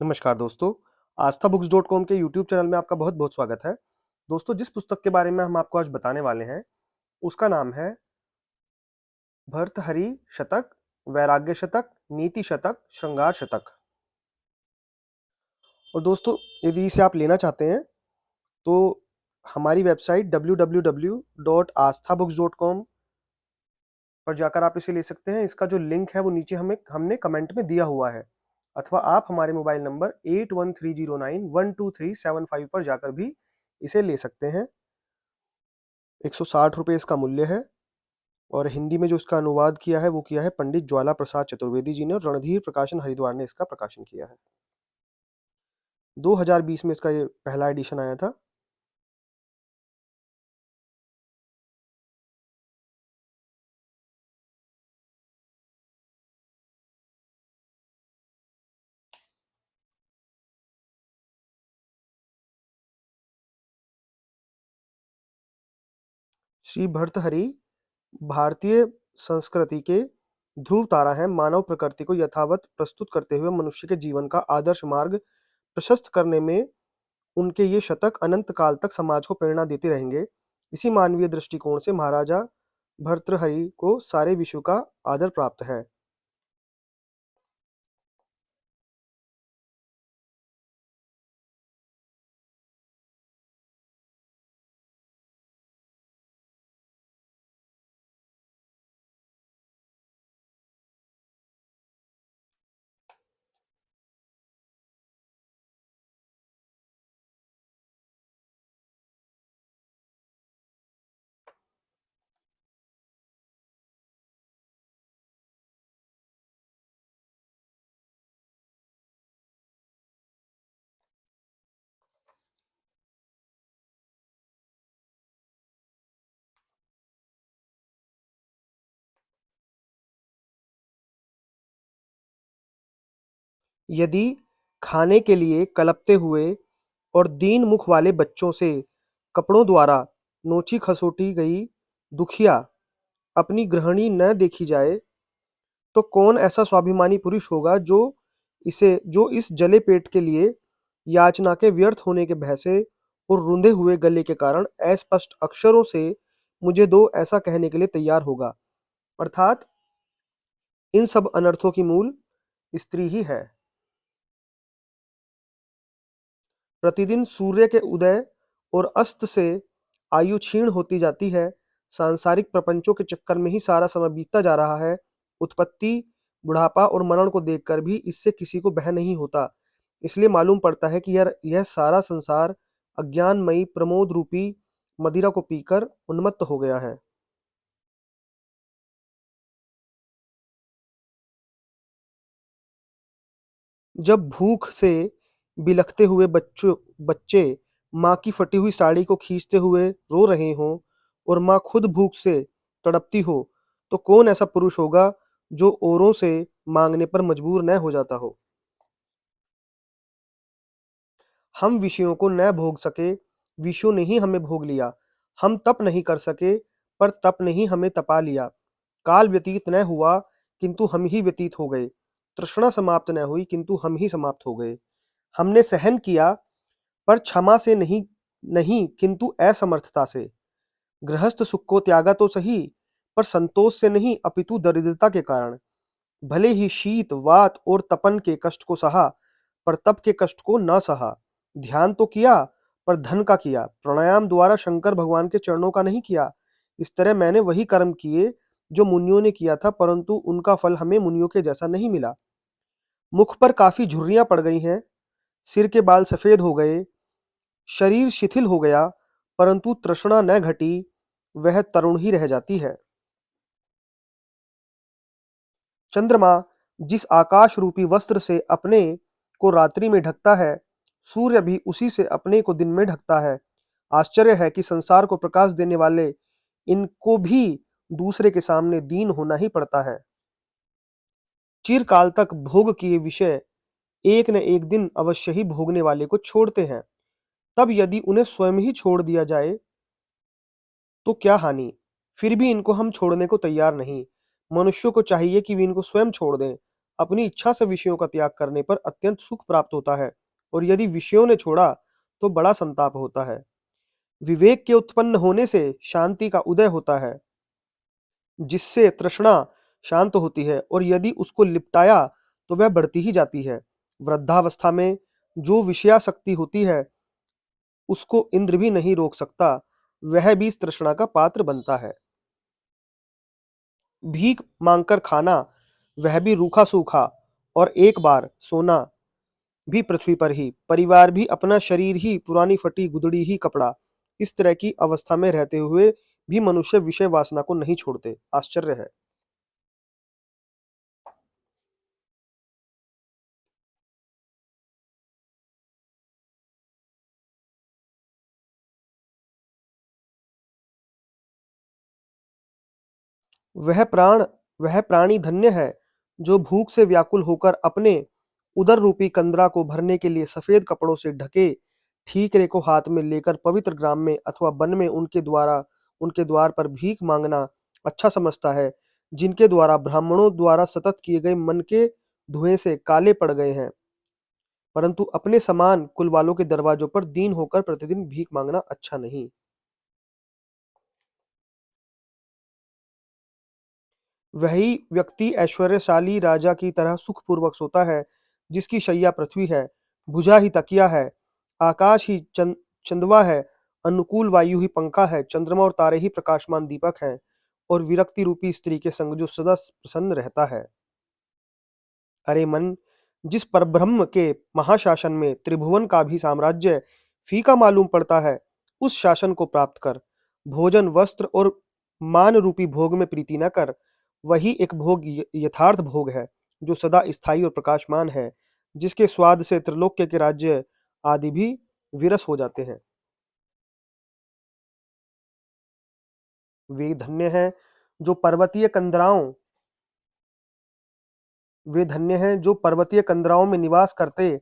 नमस्कार दोस्तों, आस्था books dot com के यूट्यूब चैनल में आपका बहुत-बहुत स्वागत है। दोस्तों, जिस पुस्तक के बारे में हम आपको आज बताने वाले हैं, उसका नाम है भर्तृहरि शतक, वैराग्य शतक, नीति शतक, श्रृंगार शतक। और दोस्तों, यदि इसे आप लेना चाहते हैं, तो हमारी वेबसाइट www.asthabooks.com पर जाकर आप इसे ले सकते हैं। इसका जो लिंक है, वो नीचे हमने कमेंट में दिया हुआ है, अथवा आप हमारे मोबाइल नंबर 8130912375 पर जाकर भी इसे ले सकते हैं। 160 रुपये इसका मूल्य है और हिंदी में जो इसका अनुवाद किया है वो किया है पंडित ज्वाला प्रसाद चतुर्वेदी जी ने और रणधीर प्रकाशन हरिद्वार ने इसका प्रकाशन किया है। 2020 में इसका ये पहला एडिशन आया था। श्री भर्तृहरि भारतीय संस्कृति के ध्रुव तारा है। मानव प्रकृति को यथावत प्रस्तुत करते हुए मनुष्य के जीवन का आदर्श मार्ग प्रशस्त करने में उनके ये शतक अनंत काल तक समाज को प्रेरणा देते रहेंगे। इसी मानवीय दृष्टिकोण से महाराजा भर्तृहरि को सारे विश्व का आदर प्राप्त है। यदि खाने के लिए कलपते हुए और दीन मुख वाले बच्चों से कपड़ों द्वारा नोची खसोटी गई दुखिया अपनी गृहिणी न देखी जाए, तो कौन ऐसा स्वाभिमानी पुरुष होगा जो इस जले पेट के लिए याचना के व्यर्थ होने के भय से और रुंधे हुए गले के कारण अस्पष्ट अक्षरों से मुझे दो ऐसा कहने के लिए तैयार होगा। अर्थात इन सब अनर्थों की मूल स्त्री ही है। प्रतिदिन सूर्य के उदय और अस्त से आयु क्षीण होती जाती है। सांसारिक प्रपंचों के चक्कर में ही सारा समय बीतता जा रहा है। उत्पत्ति, बुढ़ापा और मरण को देखकर भी इससे किसी को भय नहीं होता। इसलिए मालूम पड़ता है कि यह सारा संसार अज्ञानमयी प्रमोद रूपी मदिरा को पीकर उन्मत्त हो गया है। जब भूख से बिलखते हुए बच्चे माँ की फटी हुई साड़ी को खींचते हुए रो रहे हों और माँ खुद भूख से तड़पती हो, तो कौन ऐसा पुरुष होगा जो औरों से मांगने पर मजबूर न हो जाता हो। हम विषयों को न भोग सके, विषयों ने ही हमें भोग लिया। हम तप नहीं कर सके, पर तप ने ही हमें तपा लिया। काल व्यतीत न हुआ, किंतु हम ही व्यतीत हो गए। तृष्णा समाप्त न हुई, किंतु हम ही समाप्त हो गए। हमने सहन किया, पर क्षमा से नहीं, नहीं किंतु असमर्थता से। गृहस्थ सुख को त्यागा तो सही, पर संतोष से नहीं अपितु दरिद्रता के कारण। भले ही शीत, वात और तपन के कष्ट को सहा, पर तप के कष्ट को न सहा। ध्यान तो किया, पर धन का किया। प्राणायाम द्वारा शंकर भगवान के चरणों का नहीं किया। इस तरह मैंने वही कर्म किए जो मुनियों ने किया था, परंतु उनका फल हमें मुनियों के जैसा नहीं मिला। मुख पर काफी झुर्रियां पड़ गई हैं, सिर के बाल सफेद हो गए, शरीर शिथिल हो गया, परंतु तृष्णा न घटी, वह तरुण ही रह जाती है। चंद्रमा जिस आकाश रूपी वस्त्र से अपने को रात्रि में ढकता है, सूर्य भी उसी से अपने को दिन में ढकता है। आश्चर्य है कि संसार को प्रकाश देने वाले इनको भी दूसरे के सामने दीन होना ही पड़ता है। चिरकाल तक भोग किए विषय एक न एक दिन अवश्य ही भोगने वाले को छोड़ते हैं। तब यदि उन्हें स्वयं ही छोड़ दिया जाए तो क्या हानि। फिर भी इनको हम छोड़ने को तैयार नहीं। मनुष्यों को चाहिए कि वे इनको स्वयं छोड़ दें। अपनी इच्छा से विषयों का त्याग करने पर अत्यंत सुख प्राप्त होता है और यदि विषयों ने छोड़ा तो बड़ा संताप होता है। विवेक के उत्पन्न होने से शांति का उदय होता है, जिससे तृष्णा शांत होती है और यदि उसको लिपटाया तो वह बढ़ती ही जाती है। वृद्धावस्था में जो विषयासक्ति होती है उसको इंद्र भी नहीं रोक सकता, वह भी इस तृष्णा का पात्र बनता है। भीख मांगकर खाना, वह भी रूखा सूखा, और एक बार सोना भी पृथ्वी पर ही, परिवार भी अपना शरीर ही पुरानी फटी गुदड़ी ही कपड़ा, इस तरह की अवस्था में रहते हुए भी मनुष्य विषय वासना को नहीं छोड़ते। आश्चर्य है। वह प्राण वह प्राणी धन्य है जो भूख से व्याकुल होकर अपने उदर रूपी कंदरा को भरने के लिए सफेद कपड़ों से ढके ठीकरे को हाथ में लेकर पवित्र ग्राम में अथवा वन में उनके द्वार पर भीख मांगना अच्छा समझता है, जिनके द्वारा ब्राह्मणों द्वारा सतत किए गए मन के धुएं से काले पड़ गए हैं, परंतु अपने समान कुल वालों के दरवाजों पर दीन होकर प्रतिदिन भीख मांगना अच्छा नहीं। वही व्यक्ति ऐश्वर्यशाली राजा की तरह सुखपूर्वक सोता है, जिसकी शैया पृथ्वी है, भुजा ही तकिया है, आकाश ही चंदवा है, अनुकूल वायु ही पंखा है, चंद्रमा और तारे ही प्रकाशमान दीपक हैं, और विरक्ति रूपी स्त्री के संग जो सदा प्रसन्न रहता है। अरे मन, जिस परब्रह्म के महाशासन में त्रिभुवन का भी साम्राज्य फीका मालूम पड़ता है, उस शासन को प्राप्त कर। भोजन, वस्त्र और मान रूपी भोग में प्रीति न कर। वही एक भोग यथार्थ भोग है, जो सदा स्थायी और प्रकाशमान है, जिसके स्वाद से त्रिलोक्य के राज्य आदि भी विरस हो जाते हैं। वे धन्य हैं जो पर्वतीय कंदराओं वे धन्य हैं जो पर्वतीय कंदराओं में निवास करते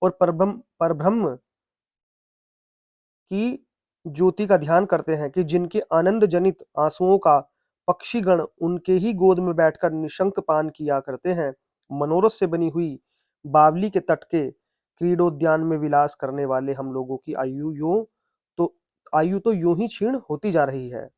और परब्रह्म की ज्योति का ध्यान करते हैं, कि जिनके आनंद जनित आंसुओं का पक्षीगण उनके ही गोद में बैठकर निशंक पान किया करते हैं। मनोरथ से बनी हुई बावली के तट के क्रीडोद्यान में विलास करने वाले हम लोगों की तो आयु तो यूं ही क्षीण होती जा रही है।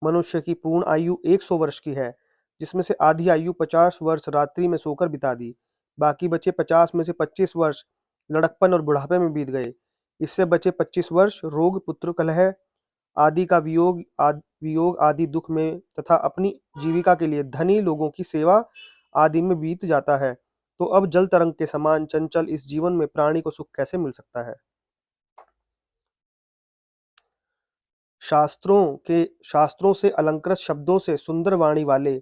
मनुष्य की पूर्ण आयु 100 वर्ष की है, जिसमें से आधी आयु 50 वर्ष रात्रि में सोकर बिता दी। बाकी बचे 50 में से 25 वर्ष लड़कपन और बुढ़ापे में बीत गए। इससे बचे 25 वर्ष रोग, पुत्र कलह आदि का वियोग आदि दुख में तथा अपनी जीविका के लिए धनी लोगों की सेवा आदि में बीत जाता है। तो अब जल तरंग के समान चंचल इस जीवन में प्राणी को सुख कैसे मिल सकता है? शास्त्रों से अलंकृत शब्दों से सुंदर वाणी वाले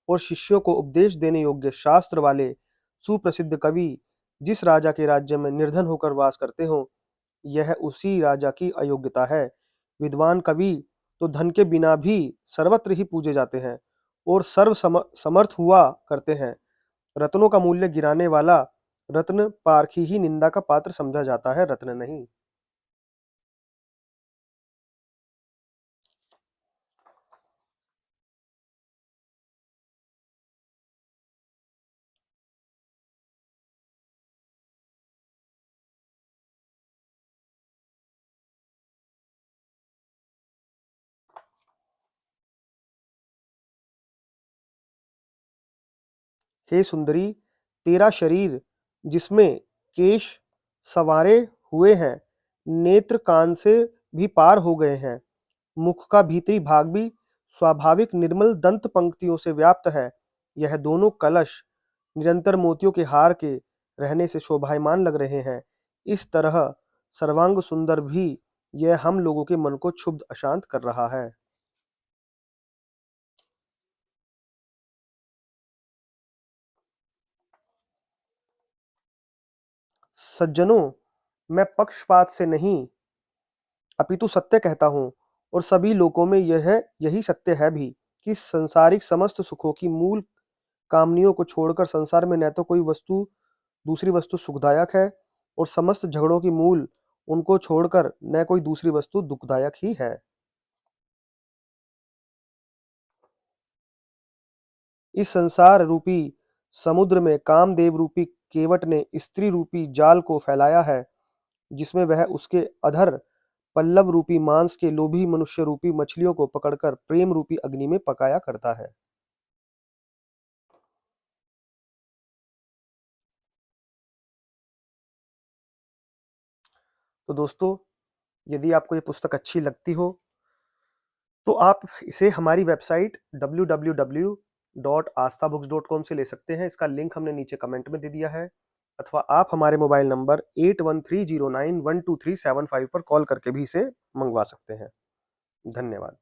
और शिष्यों को उपदेश देने योग्य शास्त्र वाले सुप्रसिद्ध कवि जिस राजा के राज्य में निर्धन होकर वास करते हो, यह उसी राजा की अयोग्यता है। विद्वान कवि तो धन के बिना भी सर्वत्र ही पूजे जाते हैं और समर्थ हुआ करते हैं। रत्नों का मूल्य गिराने वाला रत्न पारखी ही निंदा का पात्र समझा जाता है, रत्न नहीं। हे सुंदरी, तेरा शरीर जिसमें केश संवारे हुए हैं, नेत्र कान से भी पार हो गए हैं, मुख का भीतरी भाग भी स्वाभाविक निर्मल दंत पंक्तियों से व्याप्त है, यह दोनों कलश निरंतर मोतियों के हार के रहने से शोभायमान लग रहे हैं। इस तरह सर्वांग सुंदर भी यह हम लोगों के मन को क्षुब्ध अशांत कर रहा है। सज्जनों, मैं पक्षपात से नहीं अपितु सत्य कहता हूँ, और सभी लोकों में यही सत्य है भी, कि संसारिक समस्त सुखों की मूल कामनियों को छोड़कर संसार में न तो कोई वस्तु दूसरी वस्तु सुखदायक है, और समस्त झगड़ों की मूल उनको छोड़कर न कोई दूसरी वस्तु दुखदायक ही है। इस संसार रूपी समुद्र में कामदेव रूपी केवट ने स्त्री रूपी जाल को फैलाया है, जिसमें वह उसके अधर पल्लव रूपी मांस के लोभी मनुष्य रूपी मछलियों को पकड़कर प्रेम रूपी अग्नि में पकाया करता है। तो दोस्तों, यदि आपको ये पुस्तक अच्छी लगती हो तो आप इसे हमारी वेबसाइट www.aasthabooks.com से ले सकते हैं। इसका लिंक हमने नीचे कमेंट में दे दिया है, अथवा आप हमारे मोबाइल नंबर 8130912375 पर कॉल करके भी इसे मंगवा सकते हैं। धन्यवाद।